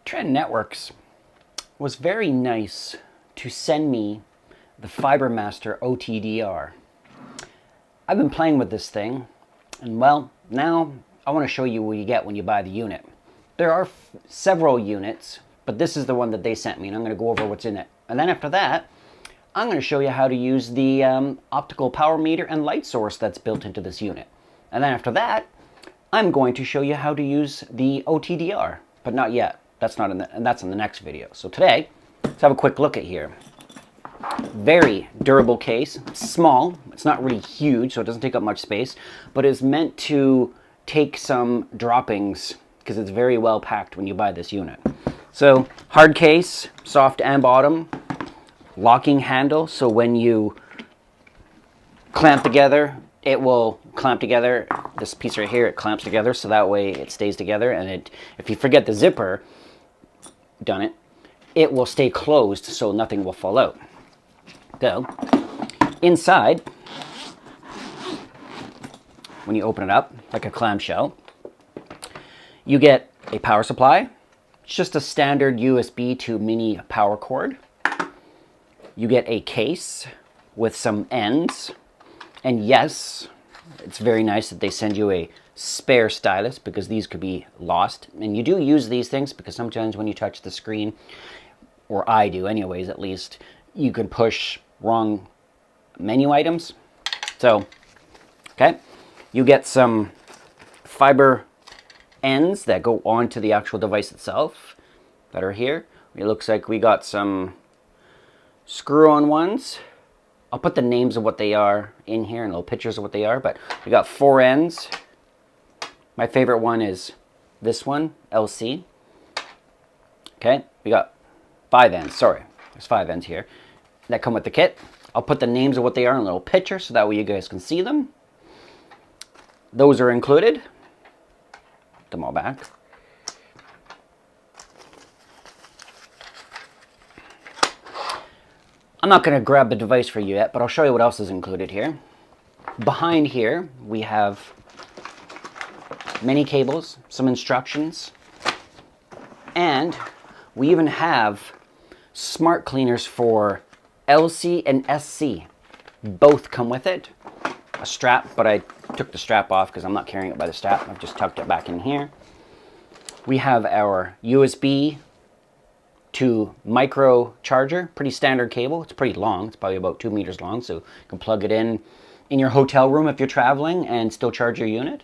TrendNetworks was very nice to send me the FiberMASTER OTDR. I've been playing with this thing, and well, now I want to show you what you get when you buy the unit. There are several units, but this is the one that they sent me, and I'm going to go over what's in it. And then after that, I'm going to show you how to use the optical power meter and light source that's built into this unit. And then after that, I'm going to show you how to use the OTDR, but not yet. That's not in the, and that's in the next video. So today, let's have a quick look at here. Very durable case. It's small. It's not really huge, so it doesn't take up much space, but it's meant to take some droppings because it's very well packed when you buy this unit. So hard case, soft and bottom, locking handle, so when you clamp together, it will clamp together. This piece right here, it clamps together, so that way it stays together, and if you forget the zipper, it will stay closed so nothing will fall out. So inside, when you open it up like a clamshell, you get a power supply. It's just a standard USB to mini power cord. You get a case with some ends, and yes, it's very nice that they send you a spare stylus because these could be lost. And you do use these things because sometimes when you touch the screen, or I do anyways at least, you can push wrong menu items. So, okay, you get some fiber ends that go onto the actual device itself that are here. It looks like we got some screw-on ones. I'll put the names of what they are in here and little pictures of what they are, but we got 4 ends. My favorite one is this one, LC. Okay, we got 5 ends, sorry. There's 5 ends here that come with the kit. I'll put the names of what they are in a little picture so that way you guys can see them. Those are included. Put them all back. I'm not going to grab the device for you yet, but I'll show you what else is included here. Behind here, we have many cables, some instructions, and we even have smart cleaners for LC and SC. Both come with it. A strap, but I took the strap off because I'm not carrying it by the strap. I've just tucked it back in here. We have our USB to micro charger, pretty standard cable. It's pretty long. It's probably about 2 meters long, so you can plug it in your hotel room if you're traveling and still charge your unit.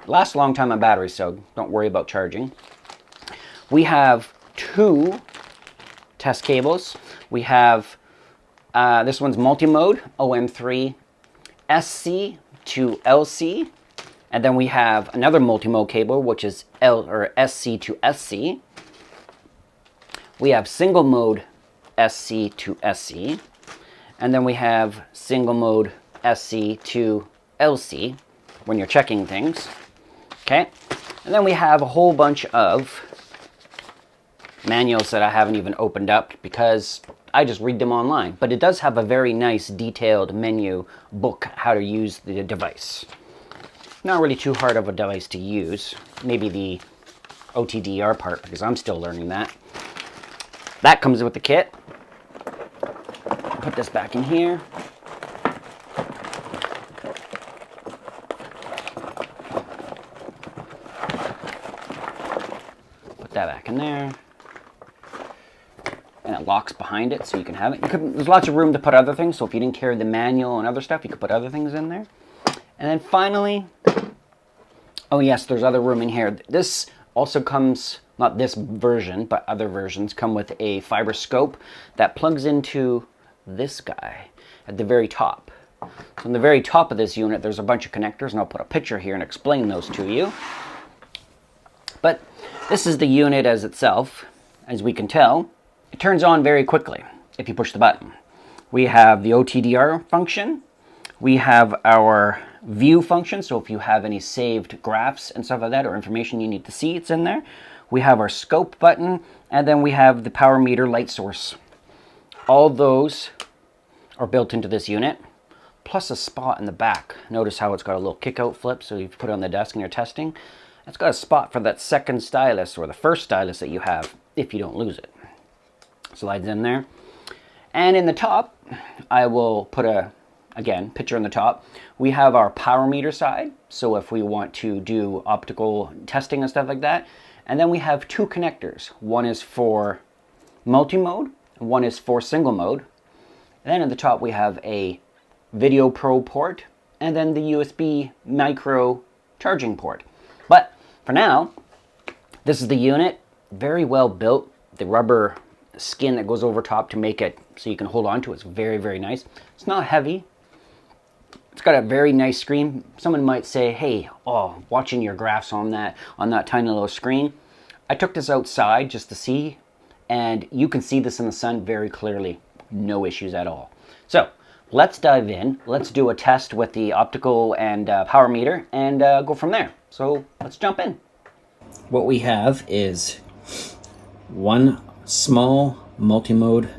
Lasts a long time on battery, so don't worry about charging. We have 2 test cables. We have this one's multi-mode, OM3 SC to LC, and then we have another multi-mode cable, which is SC to SC. We have single mode SC to SC, and then we have single mode SC to LC when you're checking things. Okay, and then we have a whole bunch of manuals that I haven't even opened up because I just read them online, but it does have a very nice detailed menu book how to use the device. Not really too hard of a device to use, maybe the OTDR part because I'm still learning that. That comes with the kit. Put this back in here. Put that back in there. And it locks behind it so you can have it. There's lots of room to put other things, so if you didn't carry the manual and other stuff, you could put other things in there. And then finally, oh yes, there's other room in here. This also comes, not this version, but other versions come with a fiber scope that plugs into this guy at the very top. So on the very top of this unit, there's a bunch of connectors, and I'll put a picture here and explain those to you. But this is the unit as itself. As we can tell, it turns on very quickly if you push the button. We have the OTDR function. We have our view function, so if you have any saved graphs and stuff like that or information you need to see, it's in there. We have our scope button, and then we have the power meter light source. All those are built into this unit, plus a spot in the back. Notice how it's got a little kick out flip, so you put it on the desk and you're testing. it's got a spot for that second stylus, or the first stylus that you have, if you don't lose it. Slides in there. And in the top, I will put a, again, picture in the top. We have our power meter side, so if we want to do optical testing and stuff like that. And then we have two connectors. One is for multi-mode, and one is for single mode. And then at the top we have a Video Pro port, and then the USB micro charging port. But for now, this is the unit, very well built. The rubber skin that goes over top to make it so you can hold on to it is very, very nice. It's not heavy. It's got a very nice screen. Someone might say, hey, oh, watching your graphs on that tiny little screen. I took this outside just to see, and you can see this in the sun very clearly. No issues at all. So let's dive in. Let's do a test with the optical and power meter and go from there. So let's jump in. What we have is one small multi-mode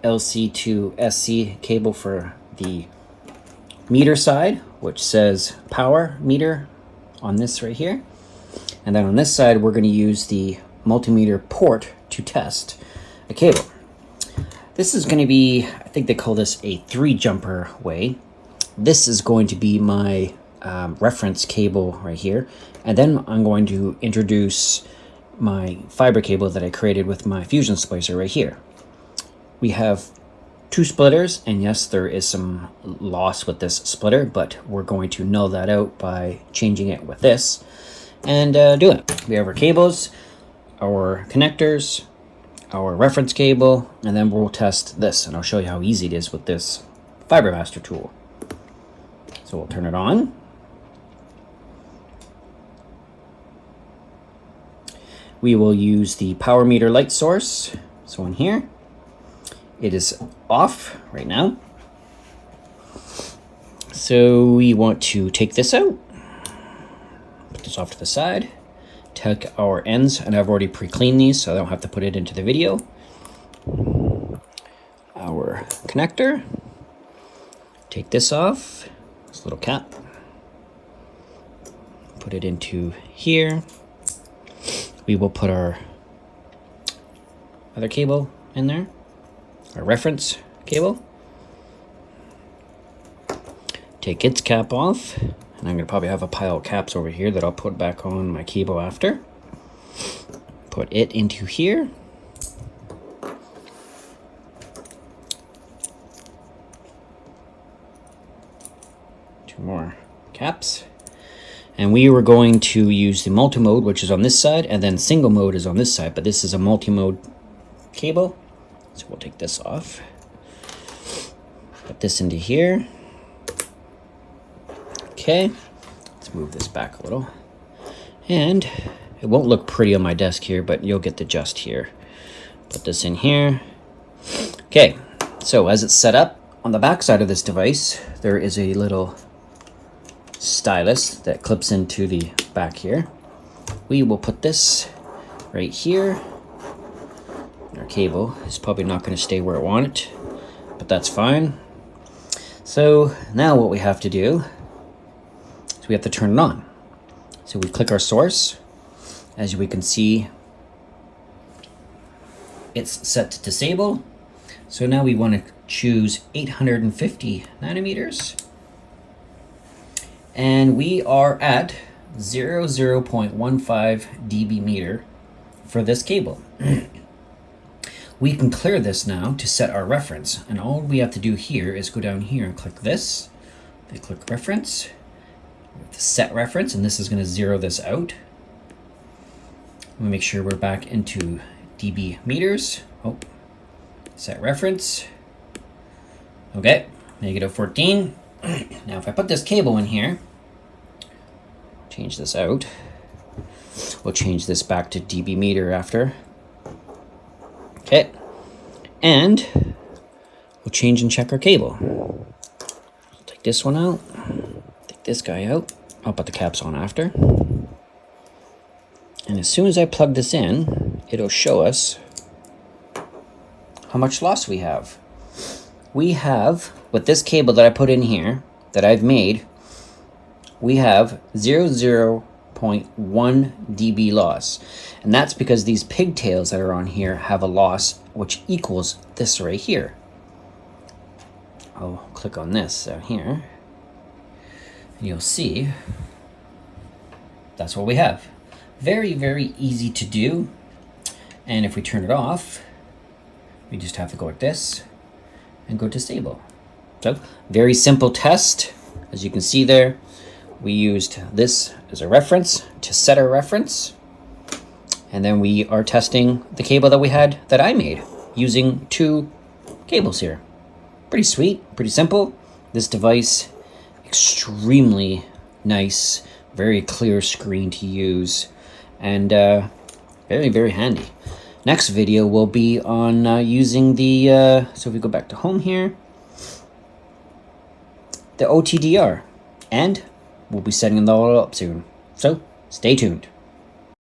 LC to SC cable for the meter side, which says power meter on this right here. And then on this side, we're going to use the multimeter port to test a cable. This is going to be, I think they call this a 3-jumper way. This is going to be my reference cable right here. And then I'm going to introduce my fiber cable that I created with my fusion splicer right here. We have 2 splitters, and yes, there is some loss with this splitter, but we're going to null that out by changing it with this and do it. We have our cables, our connectors, our reference cable, and then we'll test this, and I'll show you how easy it is with this FiberMASTER tool. So we'll turn it on. We will use the power meter light source. So in here, it is off right now. So we want to take this out, put this off to the side, take our ends, and I've already pre-cleaned these so I don't have to put it into the video. Our connector, take this off, this little cap, put it into here. We will put our other cable in there, our reference cable. Take its cap off, and I'm going to probably have a pile of caps over here that I'll put back on my cable after. Put it into here. Two more caps. And we were going to use the multi-mode, which is on this side, and then single mode is on this side, but this is a multi-mode cable. So we'll take this off, put this into here. Okay, let's move this back a little. And it won't look pretty on my desk here, but you'll get the gist here. Put this in here. Okay, so as it's set up, on the back side of this device, there is a little stylus that clips into the back here. We will put this right here. Our cable is probably not going to stay where I want it, but that's fine. So now what we have to do is we have to turn it on. So we click our source. As we can see, it's set to disable. So now we want to choose 850 nanometers. And we are at 0.15 dB meter for this cable. We can clear this now to set our reference. And all we have to do here is go down here and click this. Then click reference. We have to set reference, and this is going to zero this out. We make sure we're back into dB meters. Oh, set reference. Okay, -14. Now if I put this cable in here, change this out, we'll change this back to dB meter after. Okay, and we'll change and check our cable. Take this one out, take this guy out. I'll put the caps on after. And as soon as I plug this in, it'll show us how much loss we have. We have, with this cable that I put in here, that I've made, we have 0.05 0.1 dB loss. And that's because these pigtails that are on here have a loss which equals this right here. I'll click on this down here, and you'll see that's what we have. Very, very easy to do. And if we turn it off, we just have to go like this and go to stable. So, very simple test. As you can see there, we used this as a reference to set our reference. And then we are testing the cable that we had that I made using 2 cables here. Pretty sweet, pretty simple. This device, extremely nice, very clear screen to use, and very, very handy. Next video will be on using the, so if we go back to home here, the OTDR, and we'll be setting it all up soon. So stay tuned.